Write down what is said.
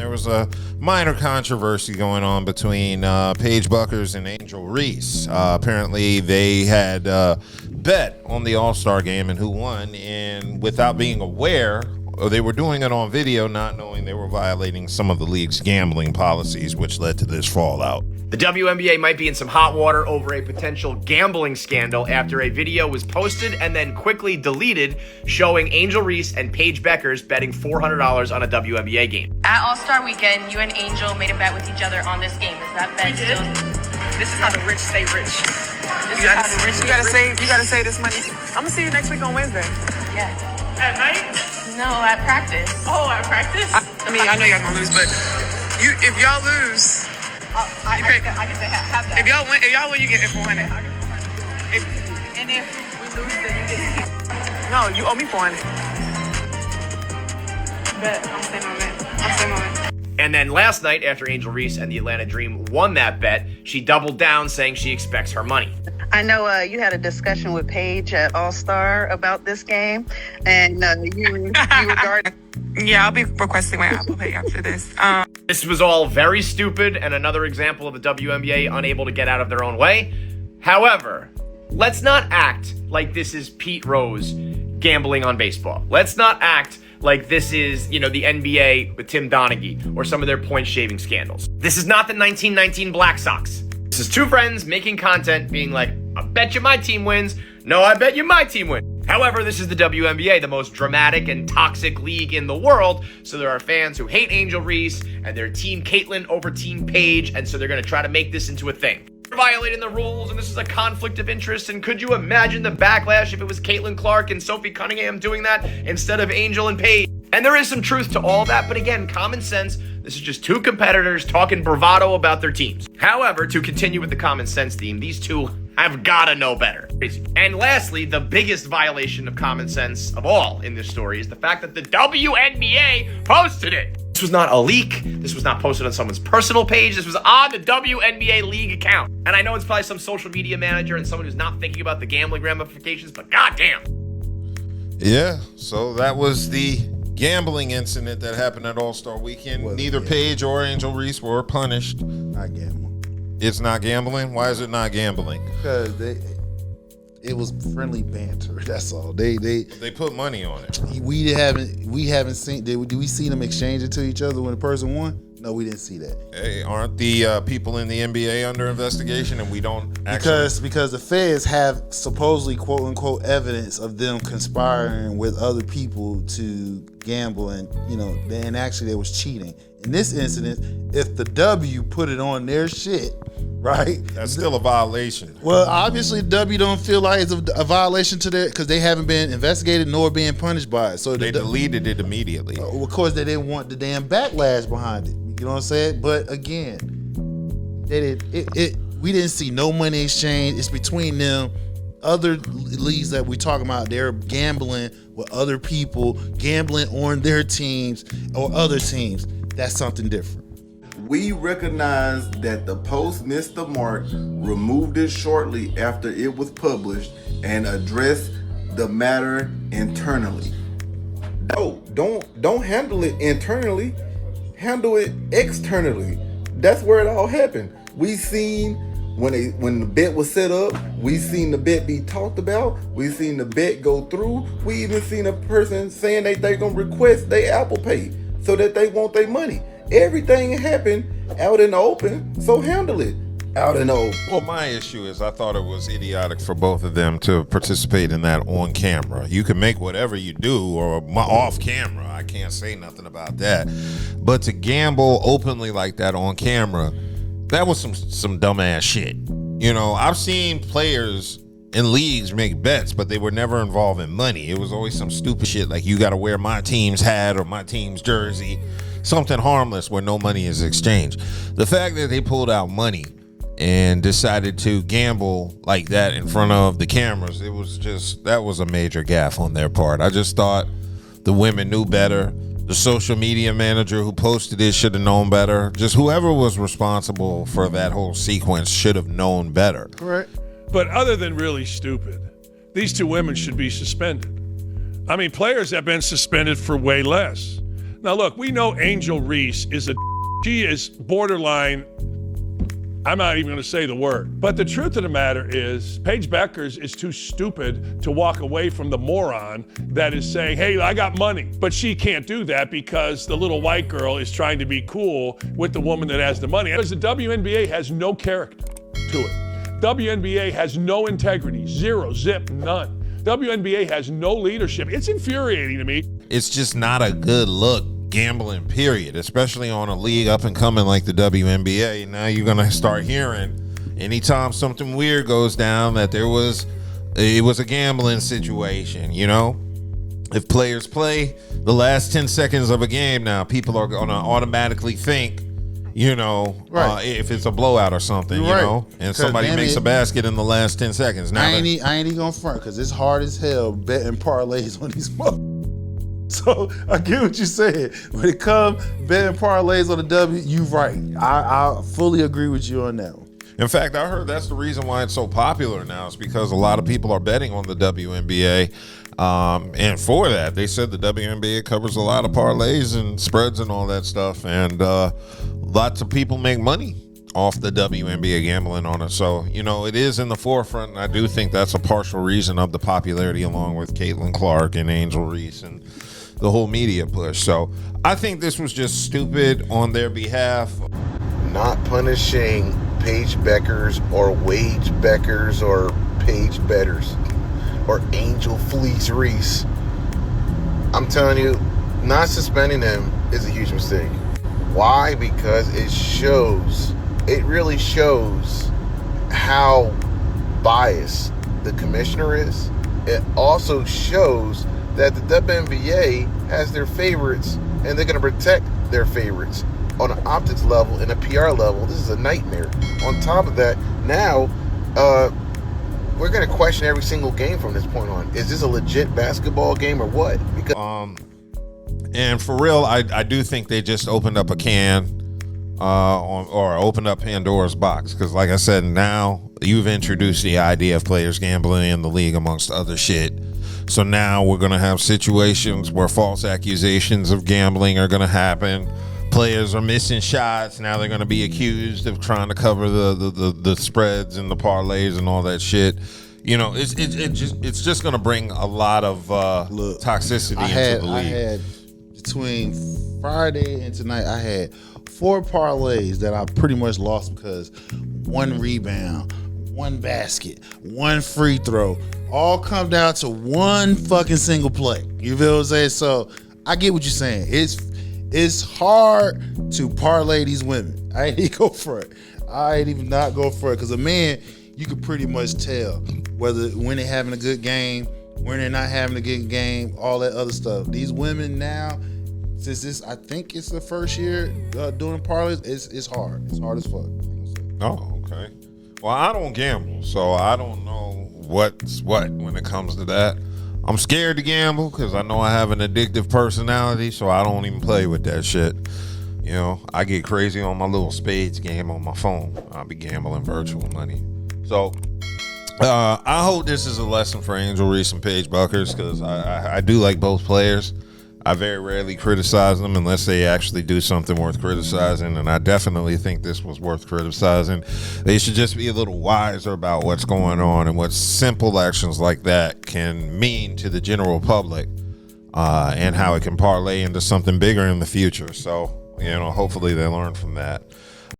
there was a minor controversy going on between Paige Bueckers and Angel Reese. Apparently, they had bet on the All-Star game and who won, and without being aware, they were doing it on video, not knowing they were violating some of the league's gambling policies, which led to this fallout. The WNBA might be in some hot water over a potential gambling scandal after a video was posted and then quickly deleted showing Angel Reese and Paige Bueckers betting $400 on a WNBA game. At All-Star Weekend, you and Angel made a bet with each other on this game. Is that bet still? This is how the rich stay rich. You gotta save this money. I'm gonna see you next week on Wednesday. Yeah. At night? No, at practice. Oh, at practice? I mean, I know y'all gonna lose, but if y'all lose, I get to have that. if y'all win, you get it 400. And if we lose, then you get No, you owe me 400. Bet. I'm staying on it. And then last night, after Angel Reese and the Atlanta Dream won that bet, she doubled down, saying she expects her money. I know you had a discussion with Paige at All-Star about this game, and you regard. Yeah, I'll be requesting my Apple Pay after this. This was all very stupid and another example of the WNBA unable to get out of their own way. However, let's not act like this is Pete Rose gambling on baseball. Let's not act like this is, the NBA with Tim Donaghy or some of their point-shaving scandals. This is not the 1919 Black Sox. This is two friends making content being like, I bet you my team wins. No, I bet you my team wins. However, this is the WNBA, the most dramatic and toxic league in the world. So there are fans who hate Angel Reese and their team Caitlyn over team Paige. And so they're going to try to make this into a thing. They're violating the rules and this is a conflict of interest. And could you imagine the backlash if it was Caitlin Clark and Sophie Cunningham doing that instead of Angel and Paige? And there is some truth to all that. But again, common sense. This is just two competitors talking bravado about their teams. However, to continue with the common sense theme, these two have gotta know better. And lastly, the biggest violation of common sense of all in this story is the fact that the WNBA posted it. This was not a leak. This was not posted on someone's personal page. This was on the WNBA league account. And I know it's probably some social media manager and someone who's not thinking about the gambling ramifications, but goddamn. Yeah, so that was the gambling incident that happened at All-Star Weekend. Neither Paige or Angel Reese were punished. Not gambling. It's not gambling? Why is it not gambling? Because it was friendly banter. That's all. They put money on it. We haven't seen. Did we see them exchange it to each other when the person won? No, we didn't see that. Hey, aren't the people in the NBA under investigation, and we don't actually? Because the feds have supposedly quote unquote evidence of them conspiring with other people to gamble, and and actually there was cheating. In this incident, if the W put it on their shit, right? That's still a violation. Well, obviously, W don't feel like it's a violation to their, because they haven't been investigated nor being punished by it. So they deleted it immediately. Of course, they didn't want the damn backlash behind it. You know what I'm saying? But again, we didn't see no money exchange. It's between them. Other leagues that we're talking about, they're gambling with other people, gambling on their teams or other teams. That's something different. We recognize that the post missed the mark, removed it shortly after it was published, and addressed the matter internally. No, don't handle it internally. Handle it externally. That's where it all happened. We seen when the bet was set up, we seen the bet be talked about, we seen the bet go through, we even seen a person saying they're gonna request their Apple Pay so that they want their money. Everything happened out in the open, so handle it out in the open. Well, my issue is I thought it was idiotic for both of them to participate in that on camera. You can make whatever you do or off camera. I can't say nothing about that. But to gamble openly like that on camera, that was some dumbass shit. I've seen players in leagues make bets, but they were never involving money. It was always some stupid shit like you got to wear my team's hat or my team's jersey. Something harmless where no money is exchanged. The fact that they pulled out money and decided to gamble like that in front of the cameras, that was a major gaffe on their part. I just thought the women knew better. The social media manager who posted it should have known better. Just whoever was responsible for that whole sequence should have known better. Correct. But other than really stupid, these two women should be suspended. I mean, players have been suspended for way less. Now, look, we know Angel Reese she is borderline. I'm not even going to say the word. But the truth of the matter is, Paige Bueckers is too stupid to walk away from the moron that is saying, hey, I got money. But she can't do that because the little white girl is trying to be cool with the woman that has the money. Because the WNBA has no character to it. WNBA has no integrity, zero, zip, none. WNBA has no leadership. It's infuriating to me. It's just not a good look. Gambling, period, especially on a league up and coming like the WNBA. Now you're gonna start hearing anytime something weird goes down that it was a gambling situation. You know, if players play the last 10 seconds of a game, now people are gonna automatically think, you know, if it's a blowout or something, you know, and somebody makes a basket in the last 10 seconds. Now I ain't even gonna front because it's hard as hell betting parlays on these motherfuckers. So I get what you said. When it comes betting parlays on the W, you right. I fully agree with you on that one. In fact, I heard that's the reason why it's so popular now. Is because a lot of people are betting on the WNBA. And for that, they said the WNBA covers a lot of parlays and spreads and all that stuff. And lots of people make money off the WNBA gambling on it. So, you know, it is in the forefront. And I do think that's a partial reason of the popularity along with Caitlin Clark and Angel Reese and the whole media push. So I think this was just stupid on their behalf. Not punishing Paige Bueckers or Wage Bueckers or Paige Betters or Angel Fleece Reese. I'm telling you, not suspending them is a huge mistake. Why? Because it really shows how biased the commissioner is. It also shows that the WNBA has their favorites and they're going to protect their favorites on an optics level and a PR level. This is a nightmare. On top of that, now we're going to question every single game from this point on. Is this a legit basketball game or what? Because and for real, I do think they just opened up a can or opened up Pandora's box because, like I said, now you've introduced the idea of players gambling in the league amongst other shit. So now we're going to have situations where false accusations of gambling are going to happen. Players are missing shots. Now they're going to be accused of trying to cover the spreads and the parlays and all that shit. You know, it's just going to bring a lot of toxicity into the league. I had between Friday and tonight, I had 4 parlays that I pretty much lost because 1 rebound, 1 basket, 1 free throw, all come down to 1 fucking single play. You feel what I'm saying? So I get what you're saying. It's hard to parlay these women. I ain't even go for it. I ain't even not go for it because a man, you could pretty much tell when they're having a good game, when they're not having a good game, all that other stuff. These women now, since I think it's the first year doing parlays, it's hard. It's hard as fuck. Oh, okay. Well, I don't gamble, so I don't know what's what when it comes to that. I'm scared to gamble because I know I have an addictive personality, so I don't even play with that shit. You know, I get crazy on my little spades game on my phone. I'll be gambling virtual money. So I hope this is a lesson for Angel Reese and Paige Bueckers because I do like both players. I very rarely criticize them unless they actually do something worth criticizing, and I definitely think this was worth criticizing. They should just be a little wiser about what's going on and what simple actions like that can mean to the general public and how it can parlay into something bigger in the future. So, you know, hopefully they learn from that.